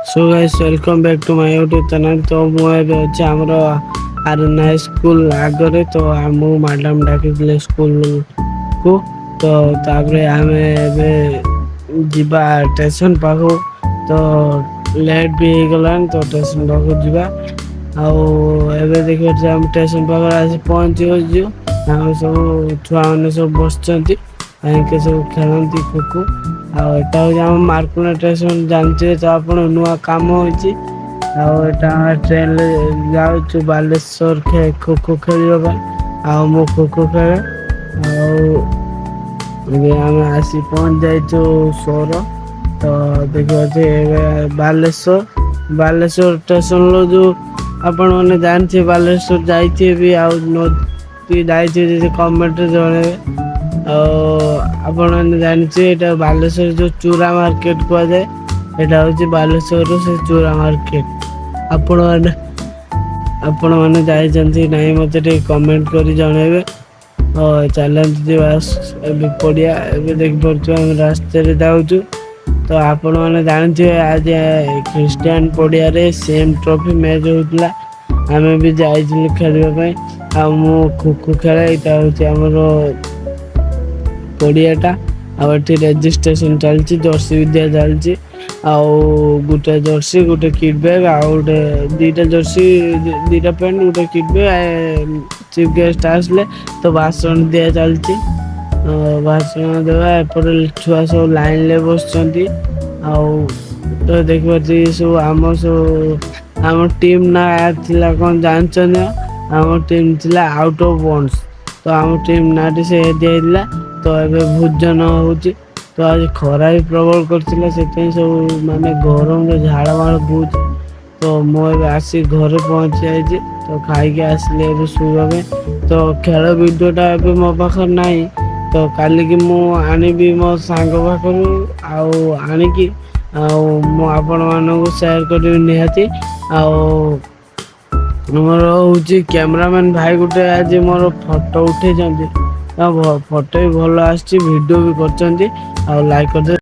So guys welcome back to my YouTube channel. तो मुझे अच्छे आमर आरएनआई स्कूल आगे तो आम मैडम डाकी स्कूल को तो तापरे आम जीवा स्टेशन पाख तो लेट भी हो गला तो स्टेशन पाख जीवा आवे देखिए स्टेशन पाखे आसी पहुँची आम सब छुआ मैंने सब बस सब खेलती खो खो आटा हूँ मार्कुना स्टेशन जानते तो आप नुआ कम होता ट्रेन जाऊँ बालेश्वर खो खो खेलने मो खो खो खेले आम आसी पहुँच जाइए सोर तो देखिए बालेश्वर बालेश्वर स्टेशन रो जो आपण मैंने जानते बालेश्वर जाइए भी जाइए कमेंट जन आपण जानते ये बालेश्वर जो चूरा मार्केट कह जाए यहाँ हूँ बालेश्वर से चूरा मार्केट आपण मैंने जाइए नहीं मत कमेंट कर जनइबे चलते पड़िया देख पार्थ रास्ते जाऊँ तो आपण मैंने जानते आज क्रिस्टियन पड़िया सेम ट्रॉफी मैच होता आम भी जाइए खेलवाई खो खो खेले यहाँ हूँ आमर पड़ियाटा आठी रेजिस्ट्रेशन चलती जर्सी भी दि चलती गोटे जर्सी गोटे किट बैग आउटे दीटा जर्सी दीटा पैंट गोटे किट बैग चीफ गेस्ट आसले तो भाषण दि चलती भाषण देवा एपटे छुआ सब लाइन ले बस तो देखिए सब आम सब आम टीम ना थिला कौन जान आम टीम थिला आउट ऑफ बाउंड्स तो आम टीम ना से दिया तो ये भोजन होची तो आज खरा भी प्रबल करथिला से सब माने गरम रे झाड़ माड़ बहुत तो मुझे आसी घरे पहुँच जाइए तो खाई आसले शुवा में तो खेल वीडियोटा ए मो पाखे नहीं तो काली की मु आनिबी मो सांग पाखरु आनिकी आपण मानक शेयर करी निहाती मोर हूँ कैमरामैन भाई गुटे आज मोर फोटो उठे फोटो भी भल आसची वीडियो भी कर लाइक कर